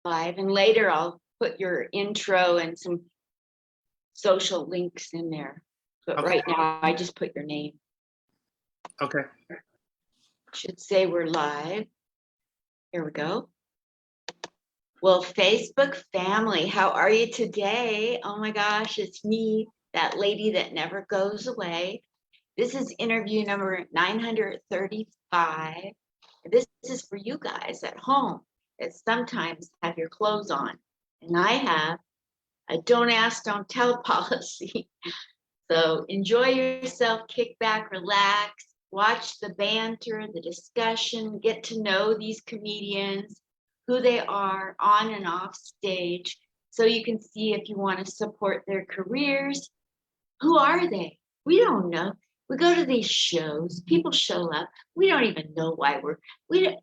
live, and later I'll put your intro and some social links in there. But Okay. right now, I just put your name. Okay. Should say we're live. Here we go. Well, Facebook family, how are you today? Oh my gosh, it's me, that lady that never goes away. This is interview number 935. This is for you guys at home that sometimes have your clothes on. And I have a don't ask, don't tell policy. So enjoy yourself, kick back, relax, watch the banter, the discussion, get to know these comedians, who they are on and off stage, so you can see if you want to support their careers. Who are they? We don't know. We go to these shows, people show up. We don't even know why we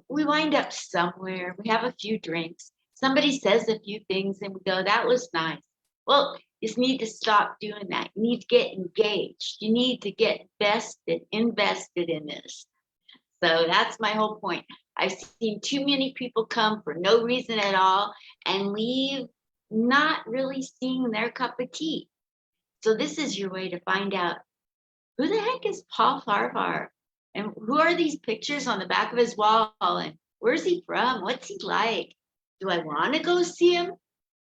wind up somewhere. We have a few drinks. Somebody says a few things and we go, that was nice. Well, you just need to stop doing that. You need to get engaged. You need to get invested in this. So that's my whole point. I've seen too many people come for no reason at all and leave not really seeing their cup of tea. So this is your way to find out, who the heck is Paul Farahvar? And who are these pictures on the back of his wall? And where's he from? What's he like? Do I want to go see him?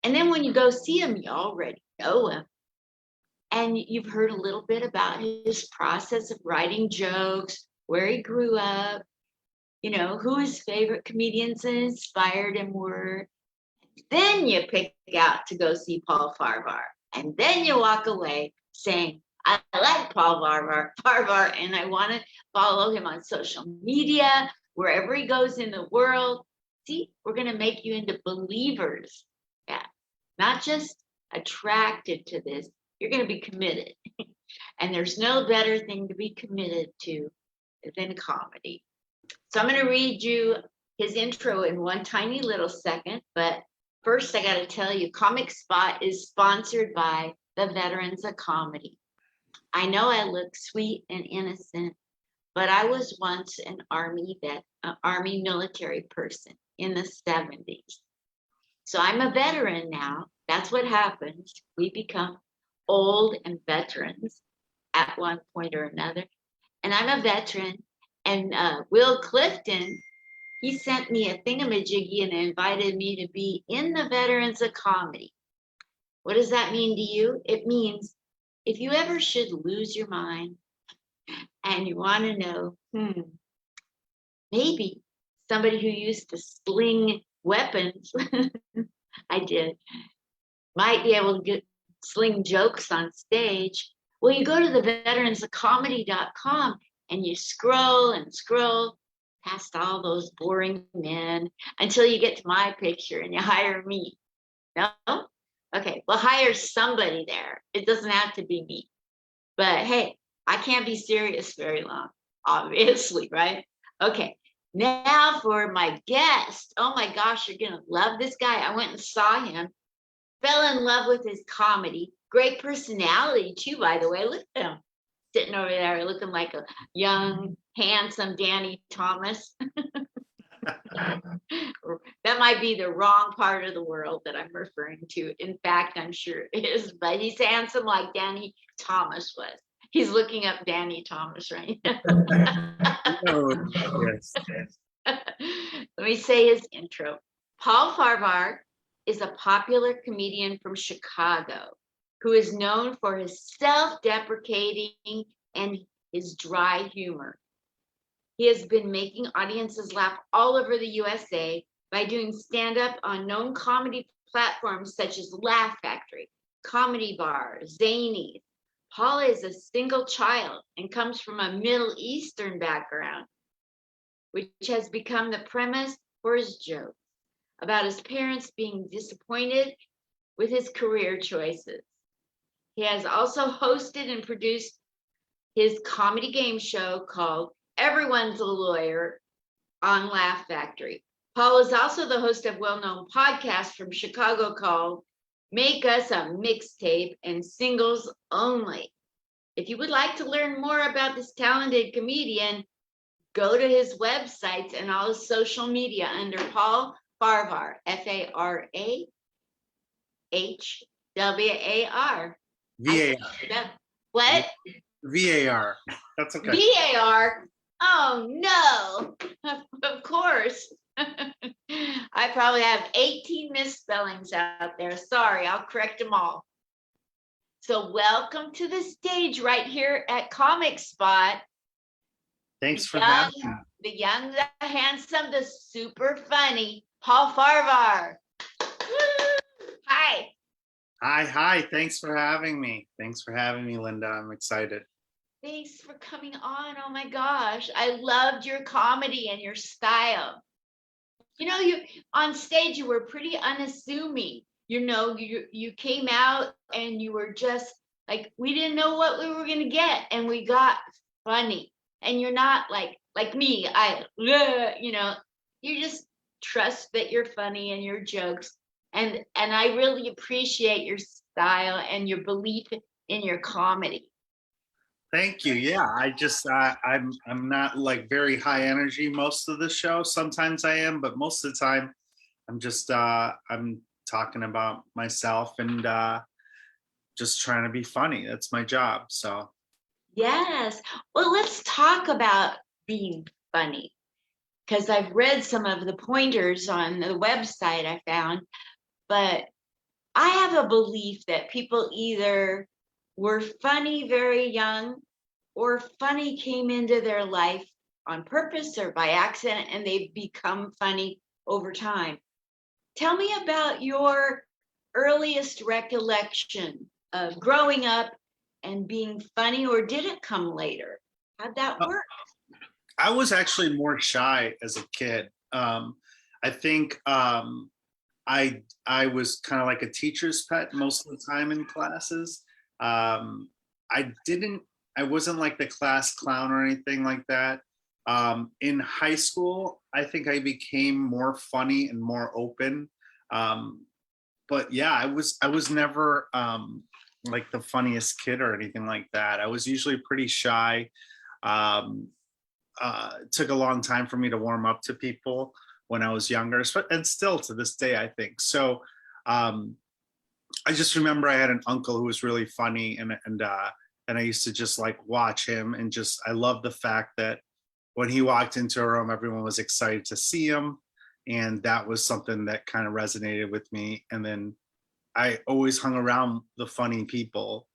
And then when you go see him, you already know him. And you've heard a little bit about his process of writing jokes, where he grew up, you know, who his favorite comedians inspired him were. Then you pick out to go see Paul Farahvar. And then you walk away saying, I like Paul Farahvar, and I want to follow him on social media, wherever he goes in the world. See, we're going to make you into believers. Yeah, not just attracted to this. You're going to be committed. And there's no better thing to be committed to than comedy. So I'm going to read you his intro in one tiny little second. But first, I got to tell you, Comic Spot is sponsored by the Veterans of Comedy. I know I look sweet and innocent, but I was once an Army military person in the 70s. So I'm a veteran now. That's what happens. We become old and veterans at one point or another. And I'm a veteran. And Will Clifton, he sent me a thingamajiggy and invited me to be in the Veterans of Comedy. What does that mean to you? It means if you ever should lose your mind and you want to know, maybe somebody who used to sling weapons, I did, might be able to sling jokes on stage. Well, you go to the veteransofcomedy.com and you scroll and scroll past all those boring men until you get to my picture and you hire me. No? Okay, well, hire somebody there. It doesn't have to be me. But hey, I can't be serious very long, obviously, right? Okay, now for my guest. Oh my gosh, you're going to love this guy. I went and saw him, fell in love with his comedy. Great personality, too, by the way. Look at him sitting over there looking like a young, handsome Danny Thomas. That might be the wrong part of the world that I'm referring to. In fact, I'm sure it is, but he's handsome like Danny Thomas was. He's looking up Danny Thomas right now. Yes. Let me say his intro. Paul Farahvar is a popular comedian from Chicago who is known for his self-deprecating and his dry humor. He has been making audiences laugh all over the USA by doing stand-up on known comedy platforms such as Laugh Factory, Comedy Bar, Zanies. Paul is a single child and comes from a Middle Eastern background, which has become the premise for his jokes about his parents being disappointed with his career choices. He has also hosted and produced his comedy game show called Everyone's a Lawyer on Laugh Factory. Paul is also the host of well-known podcasts from Chicago called Make Us a Mixtape and Singles Only. If you would like to learn more about this talented comedian, go to his websites and all his social media under Paul Farahvar, Farahhwar. VAR. What? VAR. That's okay. VAR? Oh no, of course. I probably have 18 misspellings out there. Sorry, I'll correct them all. So welcome to the stage right here at Comic Spot. Thanks for having me. The young, the handsome, the super funny Paul Farahvar. Hi. Hi. Thanks for having me. Thanks for having me, Linda. I'm excited. Thanks for coming on. Oh my gosh, I loved your comedy and your style. You know, you on stage, you were pretty unassuming. You know, you came out and you were just like, we didn't know what we were gonna get, and we got funny. And you're not like me. You know, you just trust that you're funny and your jokes. And I really appreciate your style and your belief in your comedy. Thank you. Yeah, I'm not like very high energy most of the show. Sometimes I am, but most of the time I'm just I'm talking about myself and just trying to be funny. That's my job. So Yes. Well, let's talk about being funny, because I've read some of the pointers on the website I found, but I have a belief that people either were funny very young, or funny came into their life on purpose or by accident, and they've become funny over time. Tell me about your earliest recollection of growing up and being funny, or did it come later? How'd that work? I was actually more shy as a kid. I think I was kind of like a teacher's pet most of the time in classes. I wasn't like the class clown or anything like that. In high school, I think I became more funny and more open. But yeah, I was never like the funniest kid or anything like that. I was usually pretty shy. It took a long time for me to warm up to people when I was younger, and still to this day, I think. So I just remember I had an uncle who was really funny, and I used to just like watch him, and just I loved the fact that when he walked into a room, everyone was excited to see him, and that was something that kind of resonated with me. And then I always hung around the funny people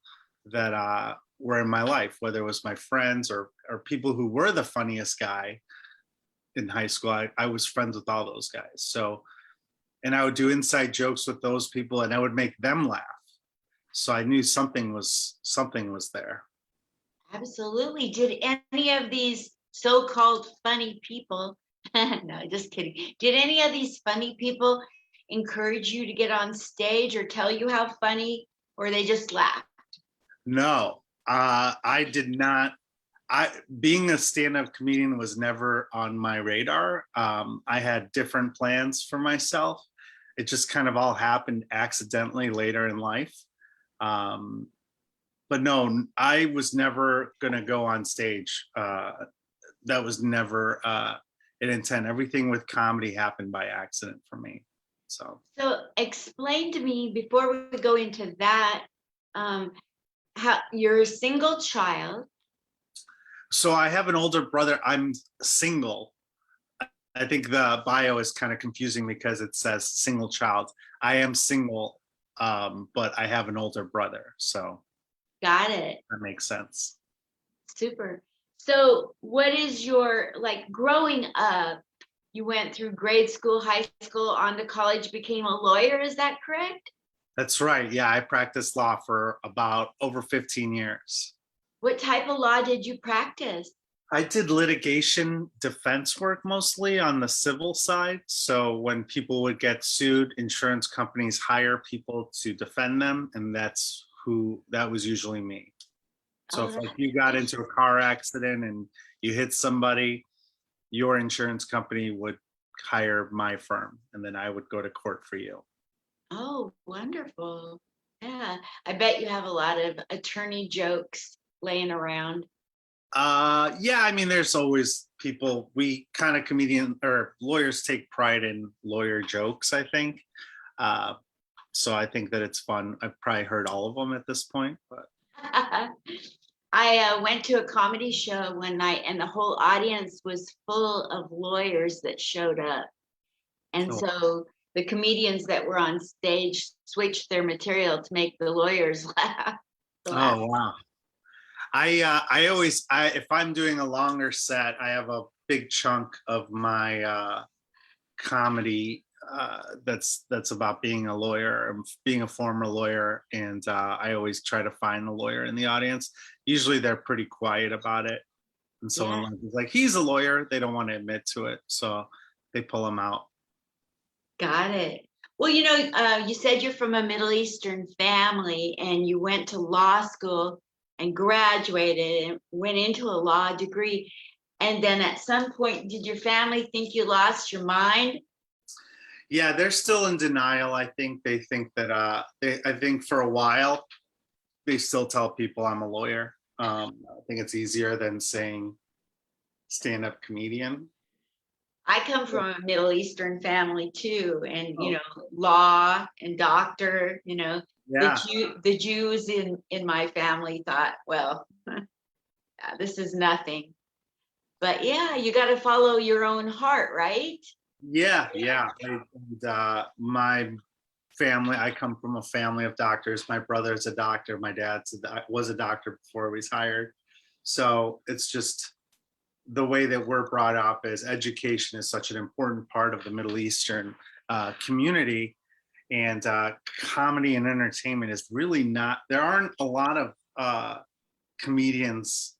that were in my life, whether it was my friends or people who were the funniest guy in high school. I was friends with all those guys. So, and I would do inside jokes with those people, and I would make them laugh. So I knew something was there. Absolutely. Did any of these so-called funny people, no, just kidding. Did any of these funny people encourage you to get on stage or tell you how funny, or they just laughed? No, I did not. Being a stand-up comedian was never on my radar. I had different plans for myself. It just kind of all happened accidentally later in life. But no, I was never going to go on stage. That was never an intent. Everything with comedy happened by accident for me. So explain to me, before we go into that, how you're a single child. So I have an older brother. I'm single. I think the bio is kind of confusing because it says single child. I am single, but I have an older brother. So got it. That makes sense. Super. So what is your, like, growing up, you went through grade school, high school, on to college, became a lawyer, is that correct? That's right. Yeah, I practiced law for about over 15 years. What type of law did you practice? I did litigation defense work mostly on the civil side. So when people would get sued, insurance companies hire people to defend them, and that was usually me. So if like you got into a car accident and you hit somebody, your insurance company would hire my firm, and then I would go to court for you. Oh, wonderful. Yeah, I bet you have a lot of attorney jokes laying around. Yeah, I mean, there's always people, we kind of comedian or lawyers take pride in lawyer jokes, I think. Uh, so I think that it's fun. I've probably heard all of them at this point, but I went to a comedy show one night and the whole audience was full of lawyers that showed up. And oh, so the comedians that were on stage switched their material to make the lawyers laugh. oh wow. I always if I'm doing a longer set, I have a big chunk of my comedy that's about being a lawyer, being a former lawyer, and I always try to find the lawyer in the audience. Usually they're pretty quiet about it, and Yeah, someone is like, he's a lawyer, they don't want to admit to it, so they pull him out. got it. Well, you said you're from a Middle Eastern family and you went to law school and graduated and went into a law degree. And then at some point, did your family think you lost your mind? Yeah, they're still in denial. I think they think that I think for a while they still tell people I'm a lawyer. I think it's easier than saying stand-up comedian. I come from a Middle Eastern family too, and Oh, law and doctor. yeah, The Jews in my family thought, well, this is nothing. But yeah, you got to follow your own heart, right? yeah, yeah. My family, I come from a family of doctors. My brother's a doctor. My was a doctor before he was hired. So it's just the way that we're brought up as education is such an important part of the Middle Eastern community. And comedy and entertainment is really not, there aren't a lot of comedians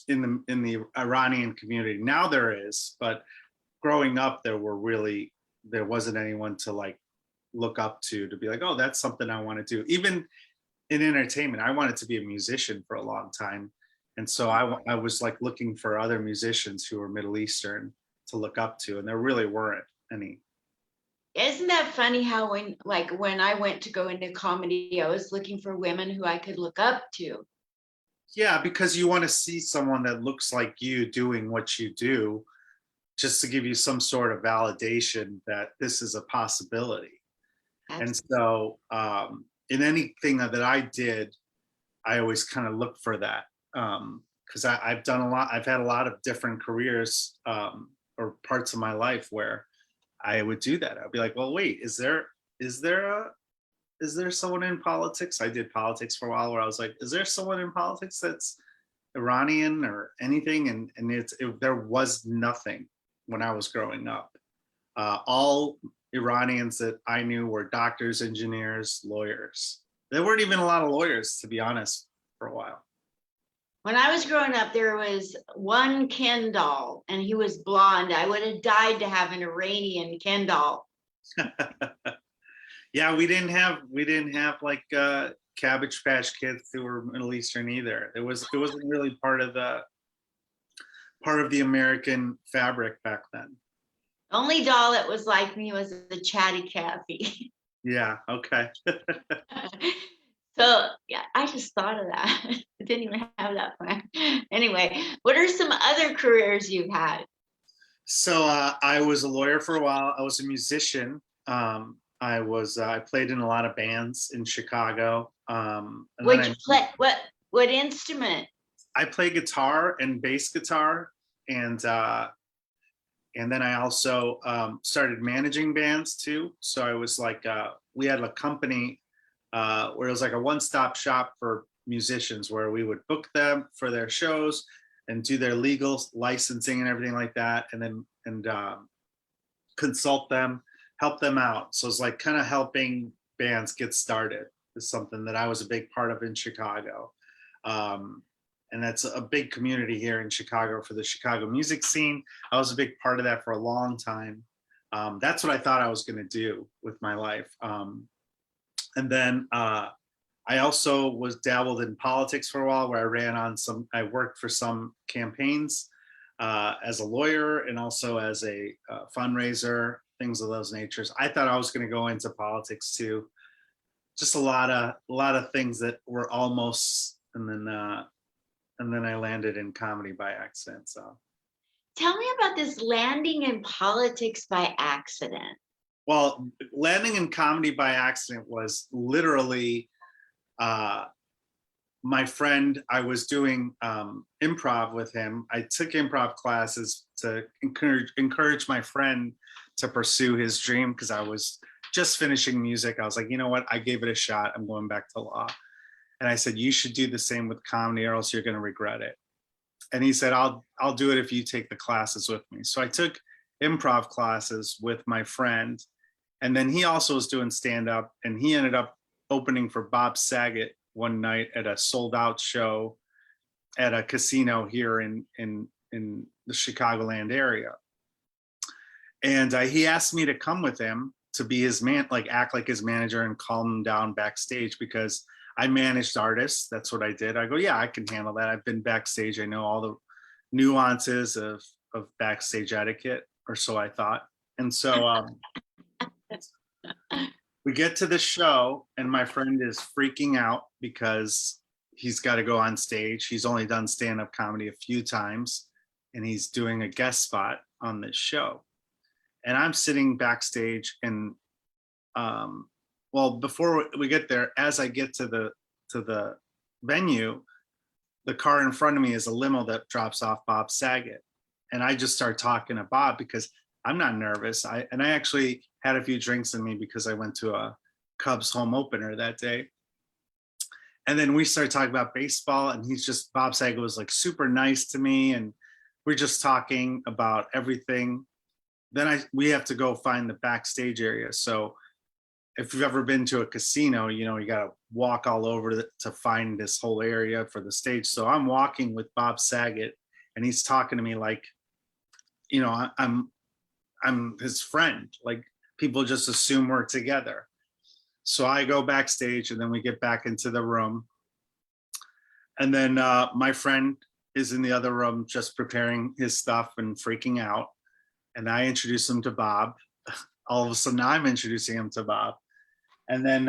in the Iranian community. Now there is, but growing up there wasn't anyone to like look up to be like, oh, that's something I want to do. Even in entertainment, I wanted to be a musician for a long time. And so I was like looking for other musicians who were Middle Eastern to look up to, and there really weren't any. Isn't that funny how when I went to go into comedy, I was looking for women who I could look up to. Yeah, because you want to see someone that looks like you doing what you do, just to give you some sort of validation that this is a possibility. And Absolutely. so in anything that I did, I always kind of look for that. Because I've done a lot, I've had a lot of different careers or parts of my life where I would do that. I'd be like, well, wait, is there a is there someone in politics? I did politics for a while where I was like, is there someone in politics that's Iranian or anything? And there was nothing when I was growing up. All Iranians that I knew were doctors, engineers, lawyers. There weren't even a lot of lawyers, to be honest, for a while. When I was growing up, there was one Ken doll, and he was blonde. I would have died to have an Iranian Ken doll. Yeah, we didn't have like Cabbage Patch Kids who were Middle Eastern either. It wasn't really part of the American fabric back then. The only doll that was like me was the Chatty Cathy. Yeah, okay. So yeah, I just thought of that. I didn't even have that plan. Anyway, what are some other careers you've had? So I was a lawyer for a while. I was a musician. I played in a lot of bands in Chicago. And then What'd you play? What instrument? I play guitar and bass guitar, and and then I also started managing bands too. So I was like, we had a company where it was like a one-stop shop for musicians, where we would book them for their shows and do their legal licensing and everything like that, and then consult them, help them out. So it's like kind of helping bands get started is something that I was a big part of in Chicago. Um, and that's a big community here in Chicago for the Chicago music scene. I was a big part of that for a long time. That's what I thought I was going to do with my life. And then I also was dabbled in politics for a while, where I worked for some campaigns as a lawyer and also as a fundraiser, things of those natures. I thought I was going to go into politics too. Just a lot of things that were almost, and then and then I landed in comedy by accident. So, Tell me about this landing in politics by accident. well, landing in comedy by accident was literally uh, my friend. I was doing improv with him. I took improv classes to encourage my friend to pursue his dream because I was just finishing music. I was like, you know what? I gave it a shot. I'm going back to law. And I said, you should do the same with comedy or else you're going to regret it. And he said, I'll do it if you take the classes with me. So I took improv classes with my friend. And then he also was doing stand up, and he ended up opening for Bob Saget one night at a sold out show at a casino here in the Chicagoland area. And he asked me to come with him to be his man, like act like his manager and calm him down backstage because I managed artists. That's what I did. I go, yeah, I can handle that. I've been backstage. I know all the nuances of backstage etiquette, or so I thought. And so we get to the show, and my friend is freaking out because he's got to go on stage. He's only done stand-up comedy a few times, and he's doing a guest spot on this show. And I'm sitting backstage, and well, before we get there, as I get to the venue, the car in front of me is a limo that drops off Bob Saget. And I just start talking to Bob because I'm not nervous. I actually had a few drinks in me because I went to a Cubs home opener that day. And then we started talking about baseball, and Bob Saget was like super nice to me. And we're just talking about everything. Then we have to go find the backstage area. So if you've ever been to a casino, you know, you got to walk all over to find this whole area for the stage. So I'm walking with Bob Saget, and he's talking to me like, you know, I'm his friend. Like, people just assume we're together. So I go backstage, and then we get back into the room. And then my friend is in the other room just preparing his stuff and freaking out. And I introduce him to Bob. All of a sudden, I'm introducing him to Bob. And then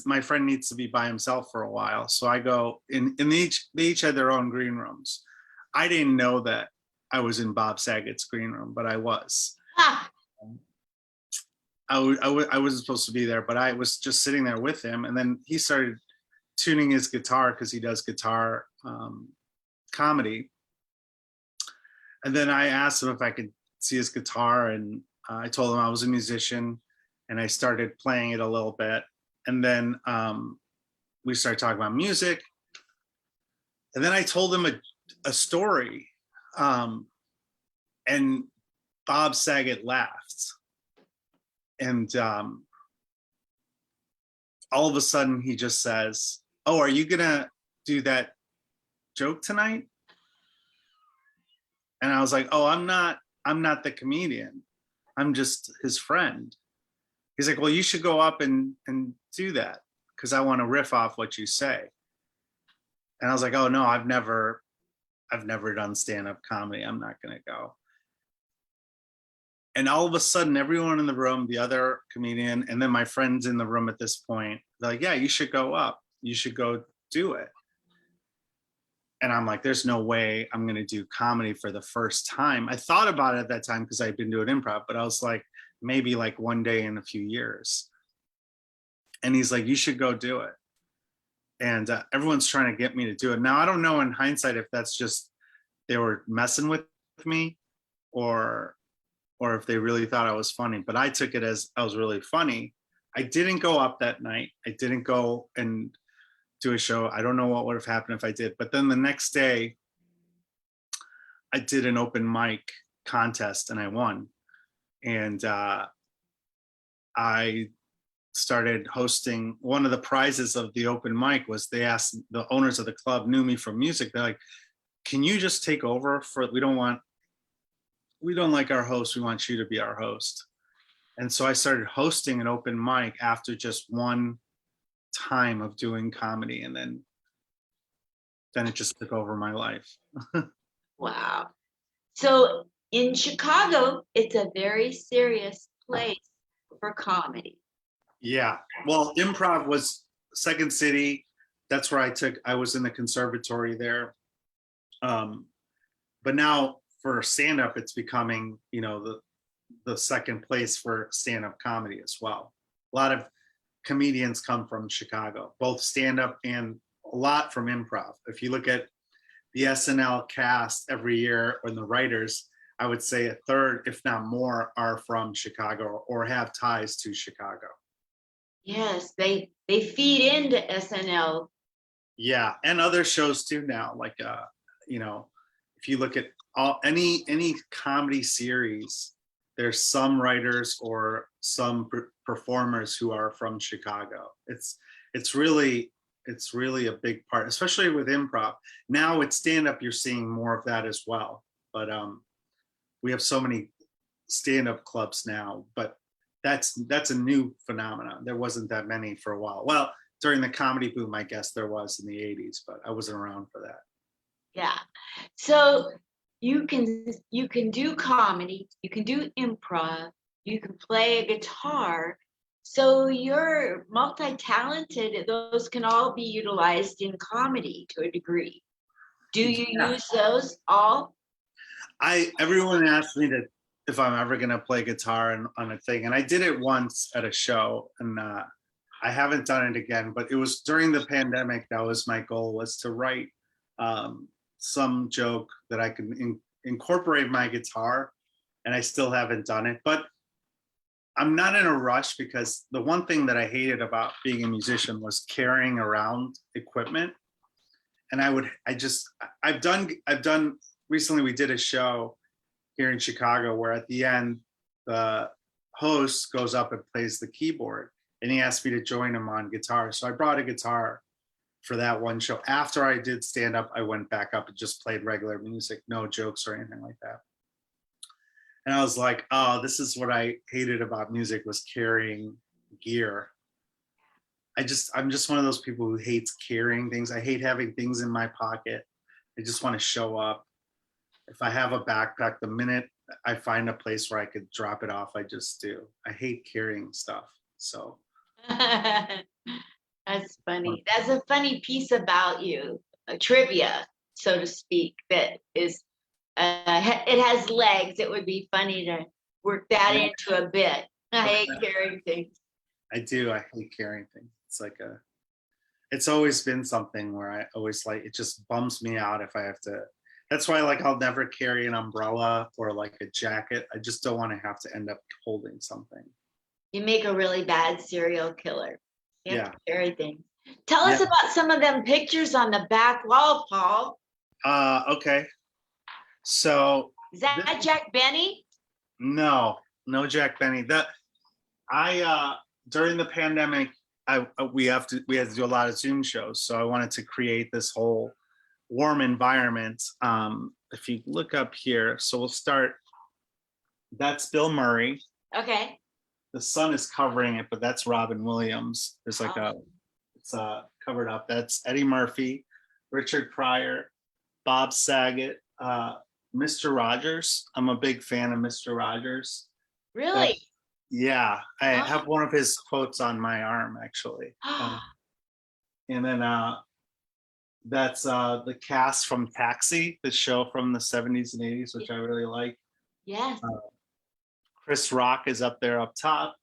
my friend needs to be by himself for a while. So I go they each had their own green rooms. I didn't know that I was in Bob Saget's green room, but I was. Ah, I wasn't supposed to be there, but I was just sitting there with him. And then he started tuning his guitar because he does guitar comedy. And then I asked him if I could see his guitar, and I told him I was a musician, and I started playing it a little bit. And then we started talking about music. And then I told him a story, and Bob Saget laughed. And all of a sudden he just says, "Oh, are you gonna do that joke tonight?" And I was like, "Oh, I'm not the comedian. I'm just his friend." He's like, "Well, you should go up and do that because I want to riff off what you say." And I was like, "Oh no, I've never done stand-up comedy. I'm not gonna go." And all of a sudden, everyone in the room, the other comedian, and then my friends in the room at this point, they're like, "Yeah, you should go up. You should go do it." And I'm like, there's no way I'm going to do comedy for the first time. I thought about it at that time because I'd been doing improv, but I was like, maybe like one day in a few years. And he's like, you should go do it. And everyone's trying to get me to do it. Now, I don't know in hindsight if that's just they were messing with me or if they really thought I was funny, but I took it as I was really funny. I didn't go up that night. I didn't go and do a show. I don't know what would have happened if I did. But then the next day, I did an open mic contest and I won. And I started hosting. One of the prizes of the open mic was they asked, the owners of the club knew me from music. They're like, can you just take over we don't like our host. We want you to be our host. And so I started hosting an open mic after just one time of doing comedy, and then it just took over my life. wow. So in Chicago, it's a very serious place for comedy. Yeah. Well, improv was Second City, that's where I was in the conservatory there. But now for stand-up, it's becoming, you know, the second place for stand-up comedy as well. A lot of comedians come from Chicago, both stand-up and a lot from improv. If you look at the SNL cast every year and the writers, I would say a third, if not more, are from Chicago or have ties to Chicago. Yes, they feed into SNL. Yeah, and other shows too now. Like you know, if you look at any comedy series, there's some writers or some performers who are from Chicago. It's really a big part, especially with improv. Now with stand-up, you're seeing more of that as well. But we have so many stand-up clubs now, but that's a new phenomenon. There wasn't that many for a while. Well, during the comedy boom, I guess there was in the 80s, but I wasn't around for that. Yeah. So you can do comedy, you can do improv, you can play a guitar. So you're multi-talented. Those can all be utilized in comedy to a degree. Do you use those all? Everyone asked me if I'm ever gonna play guitar on a thing, and I did it once at a show, and I haven't done it again. But it was during the pandemic. That was my goal, was to write some joke that I could incorporate my guitar, and I still haven't done it. But I'm not in a rush, because the one thing that I hated about being a musician was carrying around equipment. And I've done recently, we did a show here in Chicago where at the end, the host goes up and plays the keyboard, and he asked me to join him on guitar. So I brought a guitar for that one show. After I did stand up, I went back up and just played regular music, no jokes or anything like that. And I was like, oh, this is what I hated about music, was carrying gear. I'm just one of those people who hates carrying things. I hate having things in my pocket. I just want to show up. If I have a backpack, the minute I find a place where I could drop it off, I just do. I hate carrying stuff. So That's funny. That's a funny piece about you, a trivia, so to speak, that is, it has legs. It would be funny to work that into a bit. I hate carrying things. I do. I hate carrying things. It's always been something where I always it just bums me out if I have to. That's why I'll never carry an umbrella or like a jacket. I just don't want to have to end up holding something. You make a really bad serial killer. You have Yeah. to carry things. Tell us about some of them pictures on the back wall, Paul. Okay. So is that Jack Benny? No Jack Benny. During the pandemic, we had to do a lot of Zoom shows. So I wanted to create this whole warm environment. If you look up here, so we'll start. That's Bill Murray. Okay. The sun is covering it, but that's Robin Williams. There's it's covered up. That's Eddie Murphy, Richard Pryor, Bob Saget, Mr. Rogers. I'm a big fan of Mr. Rogers. Really? Yeah, I have one of his quotes on my arm, actually. And then that's the cast from Taxi, the show from the 70s and 80s, which I really like. Yes. Chris Rock is up there up top.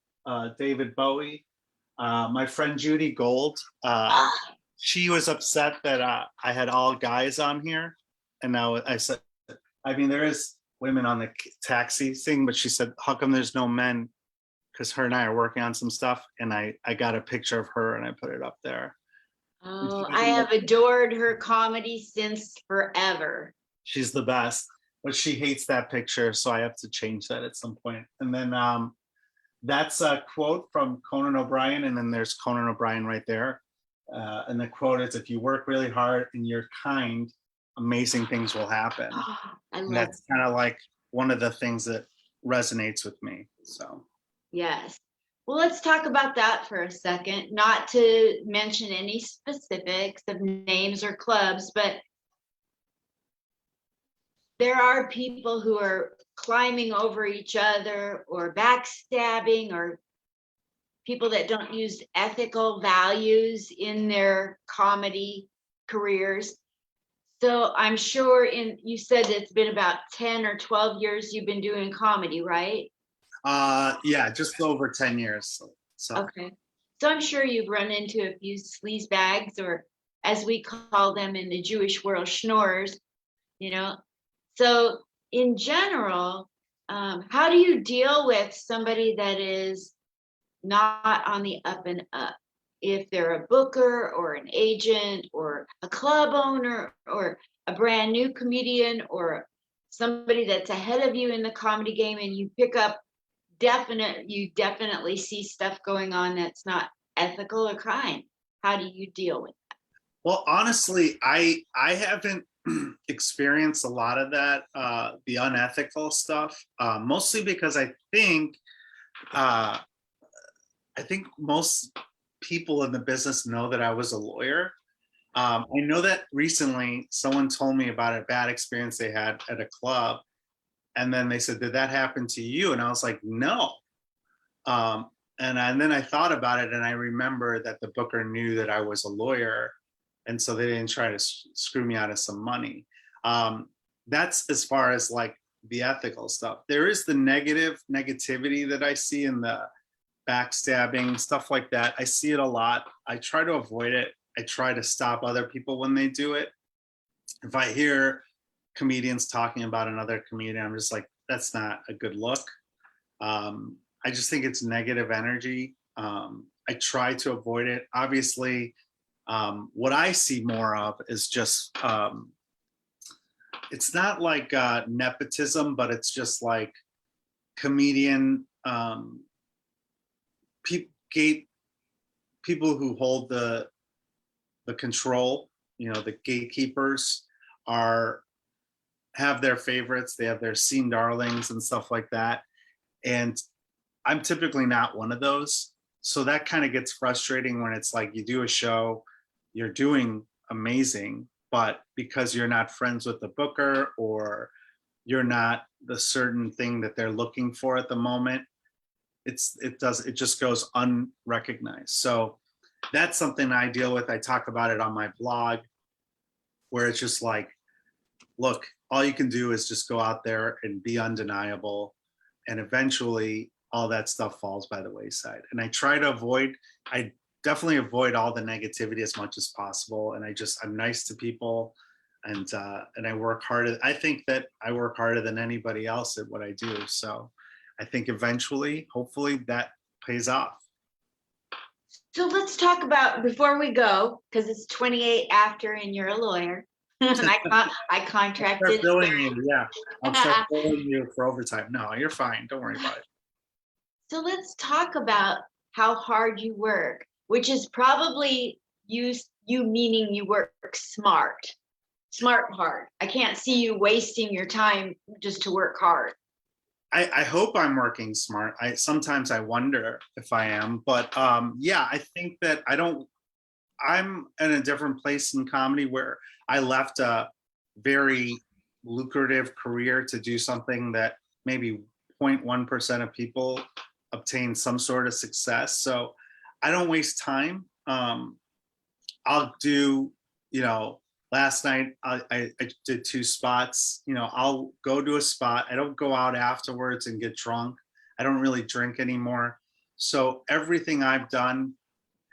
David Bowie. My friend Judy Gold. She was upset that I had all guys on here. And now I said, I mean, there is women on the Taxi thing, but she said, how come there's no men? Because her and I are working on some stuff. And I got a picture of her and I put it up there. Oh, I have adored her comedy since forever. She's the best. But she hates that picture, so I have to change that at some point. And then that's a quote from Conan O'Brien, and then there's Conan O'Brien right there. And the quote is, if you work really hard and you're kind, amazing things will happen. And that's kind of like one of the things that resonates with me. So yes. Well, let's talk about that for a second. Not to mention any specifics of names or clubs, but there are people who are climbing over each other or backstabbing or people that don't use ethical values in their comedy careers. So I'm sure you said it's been about 10 or 12 years you've been doing comedy, right? Yeah, just over 10 years. So Okay. So I'm sure you've run into a few sleaze bags, or as we call them in the Jewish world, schnorrers, you know. So in general, how do you deal with somebody that is not on the up and up? If they're a booker or an agent or a club owner or a brand new comedian or somebody that's ahead of you in the comedy game, and you pick up you definitely see stuff going on that's not ethical or kind. How do you deal with well, honestly, I haven't experienced a lot of that, the unethical stuff, mostly because uh, I think most people in the business know that I was a lawyer. I know that recently someone told me about a bad experience they had at a club, and then they said, "Did that happen to you?" And I was like, "No." And then I thought about it, and I remember that the booker knew that I was a lawyer, and so they didn't try to screw me out of some money. That's as far as like the ethical stuff. There is the negativity that I see in the backstabbing, stuff like that. I see it a lot. I try to avoid it. I try to stop other people when they do it. If I hear comedians talking about another comedian, I'm just like, that's not a good look. I just think it's negative energy. I try to avoid it. Obviously, what I see more of is just, it's not like nepotism, but it's just like comedian gate people who hold the control. You know, the gatekeepers are have their favorites. They have their scene darlings and stuff like that. And I'm typically not one of those. So that kind of gets frustrating when it's like you do a show, you're doing amazing, but because you're not friends with the booker or you're not the certain thing that they're looking for at the moment, it just goes unrecognized. So that's something I deal with. I talk about it on my blog, where it's just like, look, all you can do is just go out there and be undeniable, and eventually all that stuff falls by the wayside. And I definitely avoid all the negativity as much as possible. And I'm nice to people, and I work hard. I think that I work harder than anybody else at what I do. So I think eventually, hopefully, that pays off. So let's talk about, before we go, because it's 28 after and you're a lawyer. And I contracted. Billing you, yeah. I'll start billing you for overtime. No, you're fine. Don't worry about it. So let's talk about how hard you work, which is probably you meaning you work smart hard. I can't see you wasting your time just to work hard. I hope I'm working smart. Sometimes I wonder if I am, but yeah, I think that I'm in a different place in comedy where I left a very lucrative career to do something that maybe 0.1% of people obtain some sort of success. So I don't waste time. I'll do, last night I did 2 spots. I'll go to a spot. I don't go out afterwards and get drunk. I don't really drink anymore. So everything I've done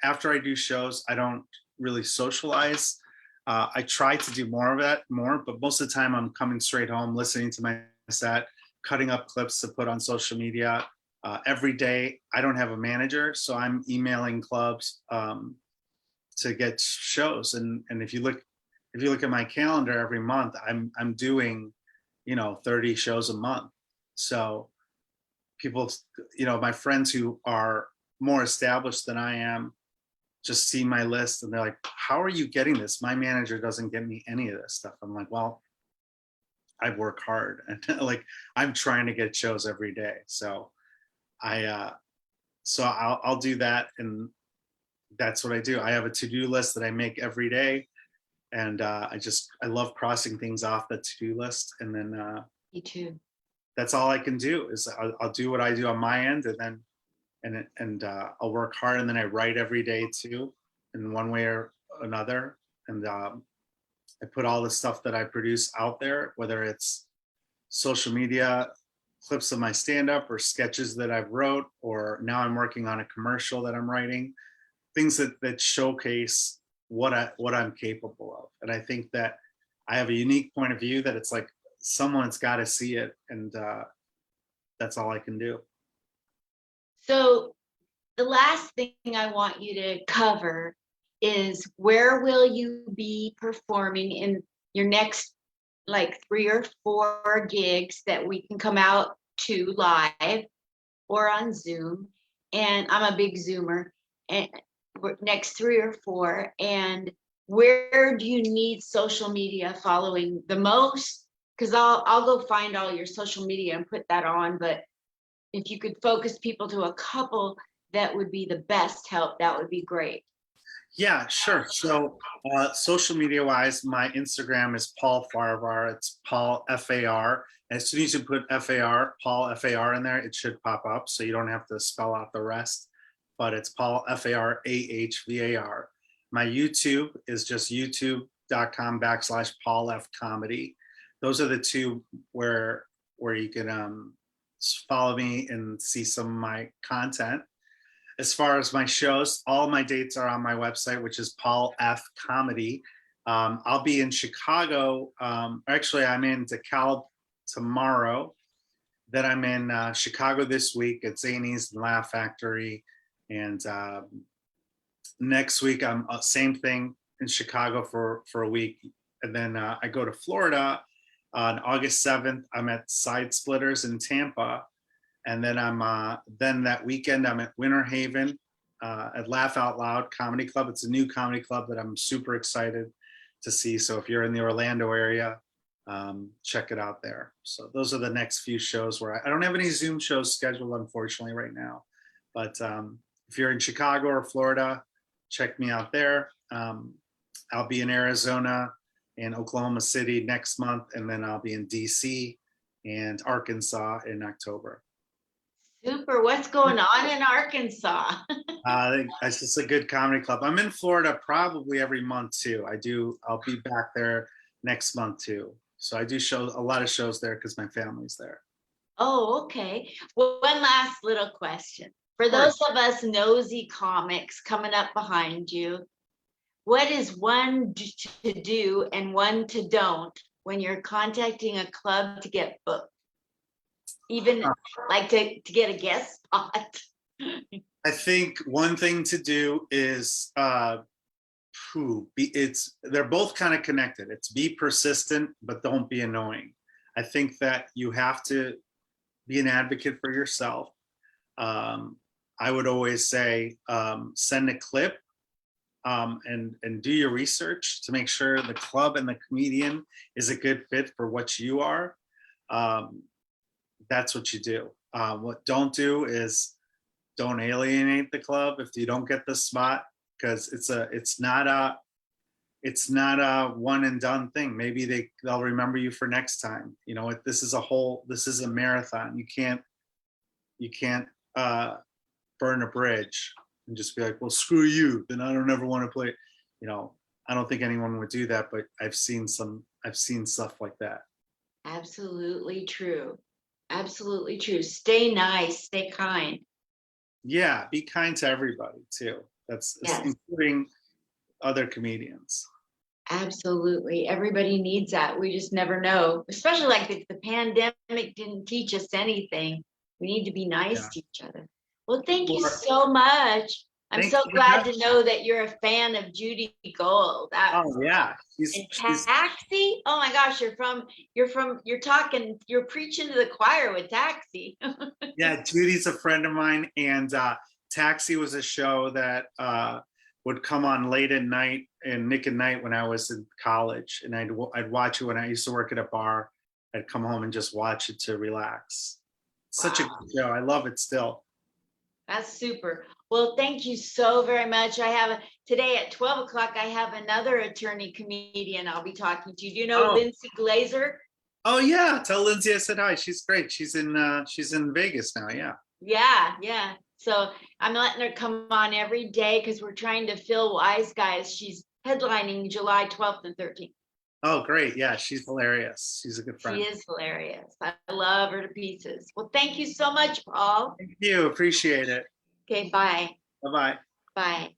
after I do shows, I don't really socialize. I try to do more of that, but most of the time I'm coming straight home, listening to my set, cutting up clips to put on social media. Every day, I don't have a manager, so I'm emailing clubs to get shows. And if you look at my calendar every month, I'm doing, 30 shows a month. So people, my friends who are more established than I am just see my list and they're like, how are you getting this? My manager doesn't get me any of this stuff. I'm like, well, I work hard, and like I'm trying to get shows every day. So I'll do that, and that's what I do. I have a to-do list that I make every day, and I love crossing things off the to-do list, and then Me too. that's all I can do is I'll do what I do on my end, and then I'll work hard, and then I write every day too, in one way or another. And I put all the stuff that I produce out there, whether it's social media clips of my stand-up or sketches that I've wrote, or now I'm working on a commercial that I'm writing, things that showcase what I'm capable of. And I think that I have a unique point of view that it's like someone's got to see it, and that's all I can do. So the last thing I want you to cover is, where will you be performing in your next like 3 or 4 gigs that we can come out to live or on Zoom? And I'm a big Zoomer. And next 3 or 4. And where do you need social media following the most? Because I'll go find all your social media and put that on. But if you could focus people to a couple that would be the best help, that would be great. Yeah, sure. So social media wise, my Instagram is Paul Farahvar. It's Paul FAR. As soon as you put FAR, Paul FAR in there, it should pop up. So you don't have to spell out the rest, but it's Paul FARAHVAR. My YouTube is just youtube.com/PaulFComedy. Those are the two where you can follow me and see some of my content. As far as my shows, all my dates are on my website, which is PaulFComedy. I'll be in Chicago. Actually, I'm in DeKalb tomorrow. Then I'm in Chicago this week at Zanies and Laugh Factory. And next week, I'm same thing in Chicago for a week. And then I go to Florida on August 7th. I'm at Side Splitters in Tampa. And then then that weekend I'm at Winter Haven at Laugh Out Loud Comedy Club. It's a new comedy club that I'm super excited to see. So if you're in the Orlando area, check it out there. So those are the next few shows where I don't have any Zoom shows scheduled, unfortunately, right now. But if you're in Chicago or Florida, check me out there. I'll be in Arizona and Oklahoma City next month, and then I'll be in DC and Arkansas in October. Super. What's going on in Arkansas? It's just a good comedy club. I'm in Florida probably every month too. I'll be back there next month too. So I do a lot of shows there because my family's there. Oh, okay. Well, one last little question. For those of us nosy comics coming up behind you, what is one to do and one to don't when you're contacting a club to get booked? Even like to get a guest spot? I think one thing to do is they're both kind of connected. It's be persistent, but don't be annoying. I think that you have to be an advocate for yourself. I would always say send a clip and do your research to make sure the club and the comedian is a good fit for what you are. That's what you do. What don't do is don't alienate the club if you don't get the spot, because it's not a one and done thing. Maybe they'll remember you for next time. You know, this is a marathon. You can't burn a bridge and just be like, well, screw you, then I don't ever want to play. You know, I don't think anyone would do that, but I've seen stuff like that. Absolutely true. Absolutely true. Stay nice, stay kind. Yeah, be kind to everybody too. That's including other comedians. Absolutely. Everybody needs that. We just never know. Especially like if the pandemic didn't teach us anything, we need to be nice to each other. Well, thank you so much. I'm so glad to know that you're a fan of Judy Gold. Yeah. Taxi? Oh my gosh, you're preaching to the choir with Taxi. Yeah, Judy's a friend of mine, and Taxi was a show that would come on late at night and Nick at Night when I was in college, and I'd watch it when I used to work at a bar. I'd come home and just watch it to relax. Such a good show. I love it still. That's super. Well, thank you so very much. Today at 12 o'clock, I have another attorney comedian I'll be talking to. Do you know Lindsay Glazer? Oh yeah, tell Lindsay I said hi. She's great. She's in Vegas now. Yeah. Yeah. So I'm letting her come on every day because we're trying to fill Wise Guys. She's headlining July 12th and 13th. Oh, great. Yeah, she's hilarious. She's a good She friend. is hilarious. I love her to pieces. Well, thank you so much, Paul. Thank you. Appreciate it. Okay, bye. Bye-bye. Bye.